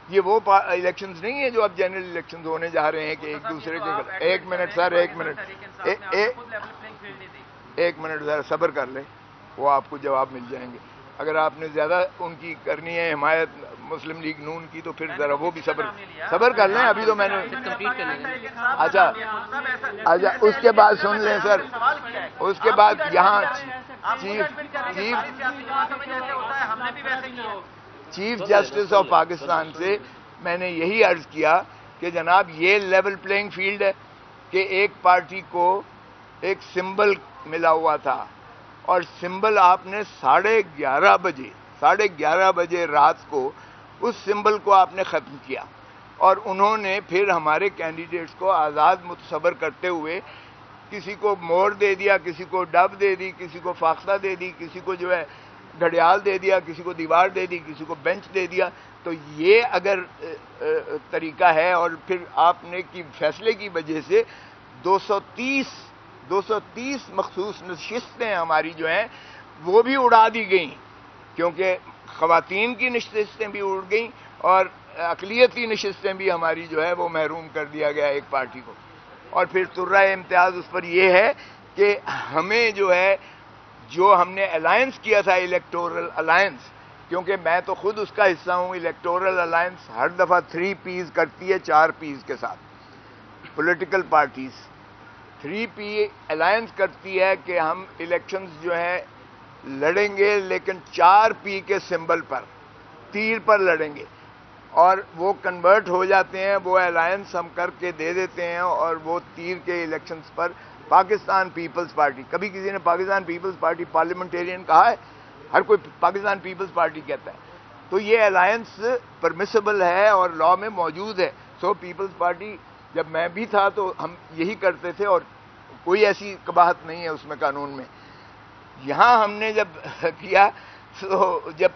یہ وہ الیکشنز نہیں ہیں جو اب جنرل الیکشنز ہونے جا رہے ہیں کہ ایک دوسرے کے. ایک منٹ سر، ایک منٹ ذرا صبر کر لیں، وہ آپ کو جواب مل جائیں گے. اگر آپ نے زیادہ ان کی کرنی ہے حمایت مسلم لیگ نون کی تو پھر ذرا وہ بھی صبر کر لیں. ابھی تو میں نے اچھا اس کے بعد سن لیں سر. اس کے بعد یہاں چیف جسٹس آف پاکستان سے میں نے یہی عرض کیا کہ جناب یہ لیول پلینگ فیلڈ ہے کہ ایک پارٹی کو ایک سمبل ملا ہوا تھا اور سمبل آپ نے 11:30 بجے رات کو اس سمبل کو آپ نے ختم کیا اور انہوں نے پھر ہمارے کینڈیڈیٹس کو آزاد متصور کرتے ہوئے کسی کو مور دے دیا، کسی کو ڈب دے دی، کسی کو فاختہ دے دی، کسی کو جو ہے گھڑیال دے دیا، کسی کو دیوار دے دی، کسی کو بینچ دے دیا. تو یہ اگر طریقہ ہے اور پھر آپ نے کی فیصلے کی وجہ سے 230 مخصوص نشستیں ہماری جو ہیں وہ بھی اڑا دی گئیں، کیونکہ خواتین کی نشستیں بھی اڑ گئیں اور اقلیتی نشستیں بھی ہماری جو ہے وہ محروم کر دیا گیا ایک پارٹی کو. اور پھر ترہ امتیاز اس پر یہ ہے کہ ہمیں جو ہے جو ہم نے الائنس کیا تھا الیکٹورل الائنس، کیونکہ میں تو خود اس کا حصہ ہوں. الیکٹورل الائنس ہر دفعہ 3 پیز کرتی ہے 4 پیز کے ساتھ. پولیٹیکل پارٹیز 3 پی الائنس کرتی ہے کہ ہم الیکشنز جو ہیں لڑیں گے لیکن 4 پی کے سمبل پر، تیر پر لڑیں گے. اور وہ کنورٹ ہو جاتے ہیں، وہ الائنس ہم کر کے دے دیتے ہیں اور وہ تیر کے الیکشنز پر پاکستان پیپلز پارٹی. کبھی کسی نے پاکستان پیپلز پارٹی پارلیمنٹیرین کہا ہے؟ ہر کوئی پاکستان پیپلز پارٹی کہتا ہے. تو یہ الائنس پرمیسیبل ہے اور لا میں موجود ہے. سو پیپلز پارٹی جب میں بھی تھا تو ہم یہی کرتے تھے اور کوئی ایسی قباحت نہیں ہے اس میں قانون میں. یہاں ہم نے جب کیا تو جب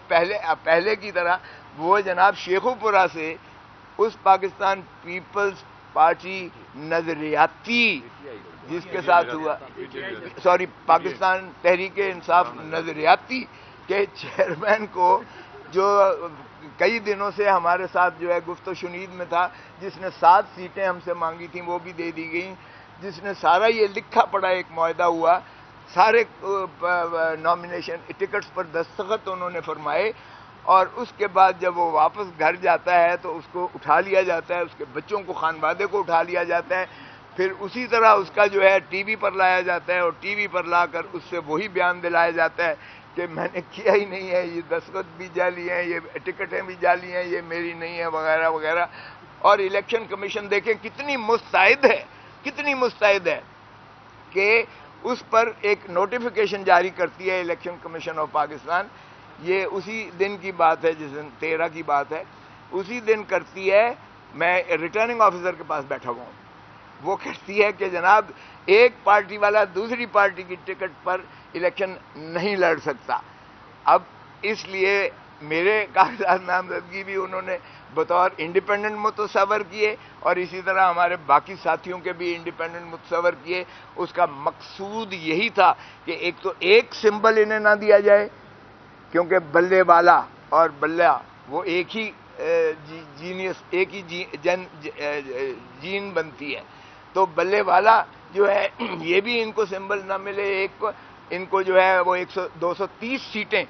پہلے کی طرح وہ جناب شیخوپورہ سے اس پاکستان پیپلز پارٹی نظریاتی جس کے ساتھ ہوا پاکستان تحریک انصاف نظریاتی کے چیئرمین کو، جو کئی دنوں سے ہمارے ساتھ جو ہے گفت و شنید میں تھا، جس نے 7 سیٹیں ہم سے مانگی تھیں وہ بھی دے دی گئیں، جس نے سارا یہ لکھا پڑا ایک معاہدہ ہوا، سارے نامینیشن ٹکٹس پر دستخط انہوں نے فرمائے، اور اس کے بعد جب وہ واپس گھر جاتا ہے تو اس کو اٹھا لیا جاتا ہے، اس کے بچوں کو خانوادے کو اٹھا لیا جاتا ہے، پھر اسی طرح اس کا جو ہے ٹی وی پر لایا جاتا ہے اور ٹی وی پر لا کر اس سے وہی بیان دلایا جاتا ہے کہ میں نے کیا ہی نہیں ہے، یہ دستخط بھی جعلی ہیں، یہ ٹکٹیں بھی جعلی ہیں، یہ میری نہیں ہے وغیرہ وغیرہ. اور الیکشن کمیشن دیکھیں کتنی مستعد ہے کہ اس پر ایک نوٹیفیکیشن جاری کرتی ہے الیکشن کمیشن آف پاکستان. یہ اسی دن کی بات ہے، جس دن 13 کی بات ہے، اسی دن کرتی ہے. میں ریٹرننگ آفیسر کے پاس بیٹھا ہوا ہوں، وہ کہتی ہے کہ جناب ایک پارٹی والا دوسری پارٹی کی ٹکٹ پر الیکشن نہیں لڑ سکتا. اب اس لیے میرے کاغذات نامزدگی بھی انہوں نے بطور انڈیپینڈنٹ متصور کیے اور اسی طرح ہمارے باقی ساتھیوں کے بھی انڈیپینڈنٹ متصور کیے. اس کا مقصود یہی تھا کہ ایک تو ایک سمبل انہیں نہ دیا جائے، کیونکہ بلے والا اور بلہ وہ ایک ہی جینیس، ایک ہی جین بنتی ہے. تو بلے والا جو ہے یہ بھی ان کو سمبل نہ ملے، ایک کو ان کو جو ہے وہ 230 سیٹیں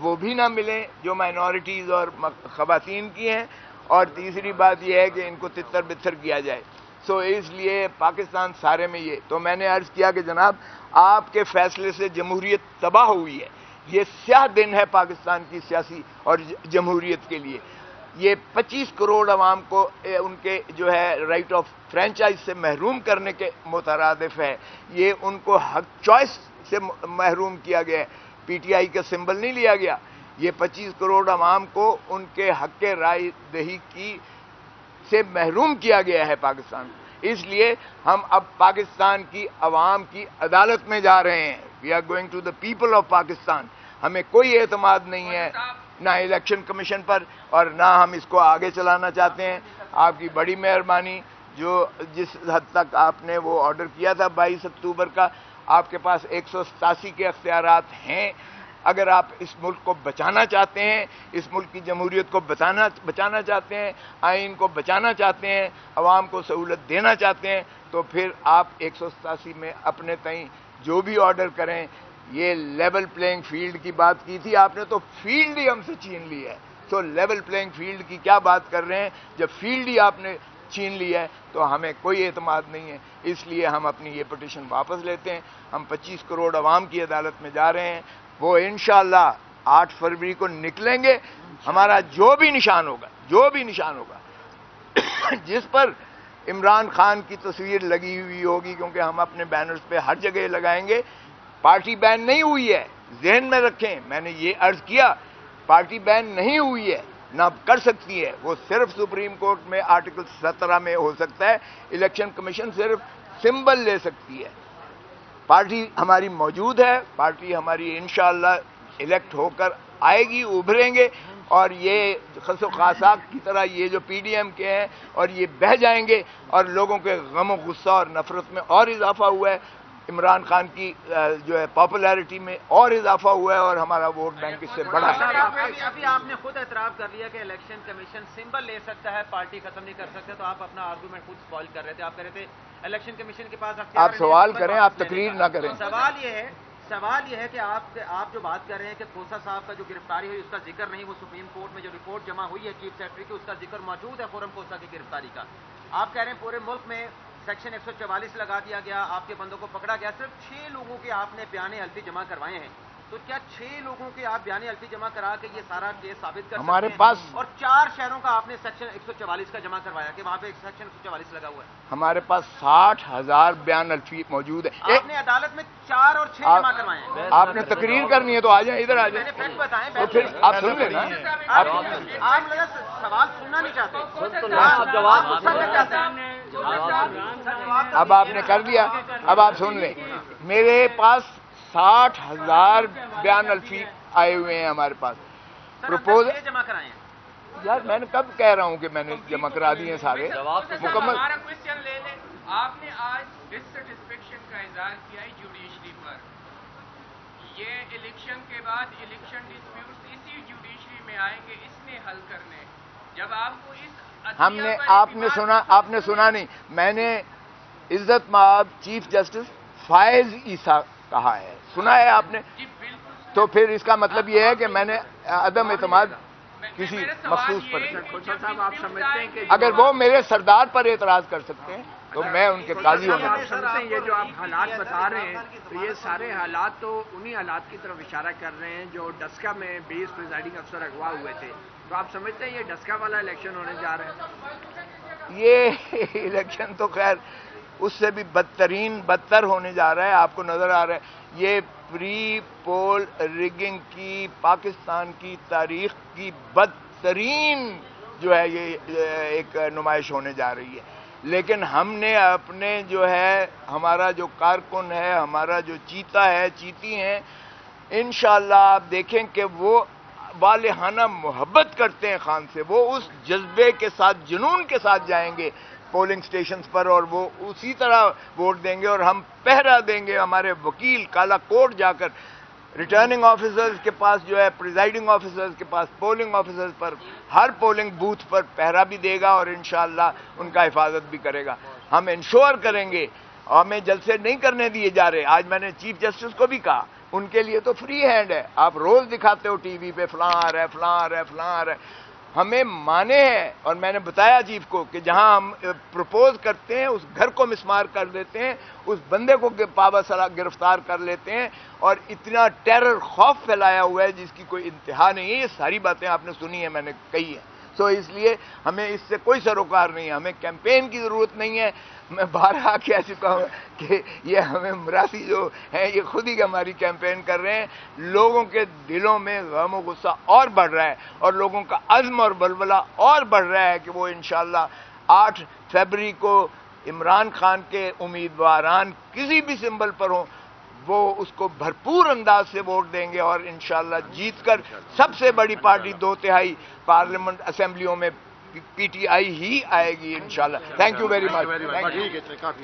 وہ بھی نہ ملیں جو مائنورٹیز اور خواتین کی ہیں. اور تیسری بات یہ ہے کہ ان کو تتر بتر کیا جائے. سو اس لیے پاکستان سارے میں یہ تو میں نے عرض کیا کہ جناب آپ کے فیصلے سے جمہوریت تباہ ہوئی ہے. یہ سیاہ دن ہے پاکستان کی سیاسی اور جمہوریت کے لیے. یہ 25 کروڑ عوام کو ان کے جو ہے رائٹ آف فرینچائز سے محروم کرنے کے مترادف ہے. یہ ان کو حق چوائس سے محروم کیا گیا ہے. پی ٹی آئی کا سمبل نہیں لیا گیا. یہ 25 کروڑ عوام کو ان کے حق رائے دہی کی سے محروم کیا گیا ہے پاکستان. اس لیے ہم اب پاکستان کی عوام کی عدالت میں جا رہے ہیں. We are going to the people of Pakistan. ہمیں کوئی اعتماد نہیں ہے نہ الیکشن کمیشن پر اور نہ ہم اس کو آگے چلانا چاہتے ہیں. آپ کی بڑی مہربانی، جو جس حد تک آپ نے وہ آرڈر کیا تھا 22 اکتوبر کا، آپ کے پاس 187 کے اختیارات ہیں. اگر آپ اس ملک کو بچانا چاہتے ہیں، اس ملک کی جمہوریت کو بچانا چاہتے ہیں، آئین کو بچانا چاہتے ہیں، عوام کو سہولت دینا چاہتے ہیں، تو پھر آپ 187 میں اپنے تئیں جو بھی آرڈر کریں. یہ لیول پلینگ فیلڈ کی بات کی تھی آپ نے، تو فیلڈ ہی ہم سے چھین لی ہے. تو لیول پلینگ فیلڈ کی کیا بات کر رہے ہیں جب فیلڈ ہی آپ نے چھین لیا ہے؟ تو ہمیں کوئی اعتماد نہیں ہے. اس لیے ہم اپنی یہ پٹیشن واپس لیتے ہیں. ہم 25 کروڑ عوام کی عدالت میں جا رہے ہیں. وہ انشاءاللہ 8 فروری کو نکلیں گے. ہمارا جو بھی نشان ہوگا جس پر عمران خان کی تصویر لگی ہوئی ہوگی، کیونکہ ہم اپنے بینرز پہ ہر جگہ لگائیں گے. پارٹی بین نہیں ہوئی ہے، ذہن میں رکھیں. میں نے یہ عرض کیا، پارٹی بین نہیں ہوئی ہے، نہ کر سکتی ہے. وہ صرف سپریم کورٹ میں آرٹیکل 17 میں ہو سکتا ہے. الیکشن کمیشن صرف سمبل لے سکتی ہے. پارٹی ہماری موجود ہے. پارٹی ہماری انشاءاللہ الیکٹ ہو کر آئے گی، ابھریں گے. اور یہ خس و خاصاک کی طرح یہ جو پی ڈی ایم کے ہیں اور یہ بہہ جائیں گے، اور لوگوں کے غم و غصہ اور نفرت میں اور اضافہ ہوا ہے. عمران خان کی جو ہے پاپولیرٹی میں اور اضافہ ہوا ہے، اور ہمارا ووٹ بینک اس سے بڑا ہے. ابھی آپ نے خود اعتراف کر لیا کہ الیکشن کمیشن سمبل لے سکتا ہے، پارٹی ختم نہیں کر سکتے. تو آپ اپنا آرگومنٹ خود سپوائل کر رہے تھے. آپ کہہ رہے تھے الیکشن کمیشن کے پاس آپ سوال کریں، آپ تقریر نہ کریں. سوال یہ ہے کہ آپ جو بات کر رہے ہیں کہ کھوسا صاحب کا جو گرفتاری ہوئی اس کا ذکر نہیں، وہ سپریم کورٹ میں جو رپورٹ جمع ہوئی ہے چیف سیکرٹری کی، اس کا ذکر موجود ہے خرم کھوسا کی گرفتاری کا. آپ کہہ رہے ہیں پورے ملک میں سیکشن 144 لگا دیا گیا، آپ کے بندوں کو پکڑا گیا. صرف 6 لوگوں کے آپ نے بیان حلفی جمع کروائے ہیں. تو کیا 6 لوگوں کے آپ بیان حلفی جمع کرا کے یہ سارا کیس ثابت کر ہمارے سکتے ہیں؟ پاس اور 4 شہروں کا آپ نے سیکشن 144 کا جمع کروایا کہ وہاں پہ سیکشن 144 لگا ہوا ہے. ہمارے پاس 60,000 بیان الفی موجود ہے. آپ نے عدالت میں 4 اور 6 جمع کروائے ہیں. آپ نے تقریر کرنی ہے تو آ جائیں، ادھر آ جائیں. میں نے فیکٹ بتائیں. تو پھر آپ سن لیں نا. آپ لگا سوال سننا نہیں چاہتے. اب آپ نے کر دیا، اب آپ سن لیں. میرے پاس 60,000 بیان الفی آئے ہوئے ہیں ہمارے پاس. پروپوز جمع کرائے ہیں. یار میں نے کب کہہ رہا ہوں کہ میں نے جمع کرا دیے ہیں سارے مکمل. ہمارا کوشچن لے لیں. آپ نے آج ڈسسٹسفیکشن کا اظہار کیا ہے جوڈیشری پر. یہ الیکشن کے بعد الیکشن ڈسپیوٹس اسی جوڈیشری میں آئیں گے اس نے حل کرنے. جب آپ کو اس ہم نے آپ نے سنا نہیں. میں نے عزت مآب چیف جسٹس فائز عیسیٰ کہا ہے، سنا ہے آپ نے؟ جی بالکل. تو پھر اس کا مطلب یہ ہے کہ میں نے عدم اعتماد کسی مخصوص پر. صاحب آپ سمجھتے ہیں کہ اگر وہ میرے سردار پر اعتراض کر سکتے ہیں تو میں ان کے قاضی ہوں گا. آپ سمجھتے ہیں یہ جو آپ حالات بتا رہے ہیں تو یہ سارے حالات تو انہی حالات کی طرف اشارہ کر رہے ہیں جو ڈسکا میں 20 پریزائڈنگ افسر اغوا ہوئے تھے. تو آپ سمجھتے ہیں یہ ڈسکا والا الیکشن ہونے جا رہا ہے؟ یہ الیکشن تو خیر اس سے بھی بدتر ہونے جا رہا ہے. آپ کو نظر آ رہا ہے یہ پری پول ریگنگ کی پاکستان کی تاریخ کی بدترین جو ہے یہ ایک نمائش ہونے جا رہی ہے. لیکن ہم نے اپنے جو ہے ہمارا جو کارکن ہے، ہمارا جو چیتا ہے، چیتی ہیں، انشاءاللہ آپ دیکھیں کہ وہ والہانہ محبت کرتے ہیں خان سے. وہ اس جذبے کے ساتھ، جنون کے ساتھ جائیں گے پولنگ سٹیشنز پر اور وہ اسی طرح ووٹ دیں گے. اور ہم پہرا دیں گے. ہمارے وکیل کالا کوٹ جا کر ریٹرننگ آفیسرز کے پاس جو ہے، پریزائڈنگ آفیسرز کے پاس، پولنگ آفیسرز پر، ہر پولنگ بوتھ پر پہرا بھی دے گا اور انشاءاللہ ان کا حفاظت بھی کرے گا. ہم انشور کریں گے. ہمیں جلسے نہیں کرنے دیے جا رہے. آج میں نے چیف جسٹس کو بھی کہا ان کے لیے تو فری ہینڈ ہے. آپ روز دکھاتے ہو ٹی وی پہ فلاں آ رہا ہے، فلاں آ رہا ہے، فلاں آ رہا ہے. ہمیں مانے ہیں. اور میں نے بتایا چیف کو کہ جہاں ہم پروپوز کرتے ہیں اس گھر کو مسمار کر دیتے ہیں، اس بندے کو پابا سلا گرفتار کر لیتے ہیں، اور اتنا ٹیرر خوف پھیلایا ہوا ہے جس کی کوئی انتہا نہیں ہے. یہ ساری باتیں آپ نے سنی ہیں، میں نے کہی ہیں. سو اس لیے ہمیں اس سے کوئی سروکار نہیں ہے. ہمیں کیمپین کی ضرورت نہیں ہے. میں بارہا کہہ چکا ہوں کہ یہ ہمیں مراسی جو ہیں یہ خود ہی ہماری کیمپین کر رہے ہیں. لوگوں کے دلوں میں غم و غصہ اور بڑھ رہا ہے اور لوگوں کا عزم اور بلبلہ اور بڑھ رہا ہے کہ وہ انشاءاللہ 8 فروری کو عمران خان کے امیدواران کسی بھی سمبل پر ہوں وہ اس کو بھرپور انداز سے ووٹ دیں گے اور انشاءاللہ جیت کر سب سے بڑی پارٹی 2/3 پارلیمنٹ اسمبلیوں میں پی ٹی آئی ہی آئے گی انشاءاللہ. Thank you very much.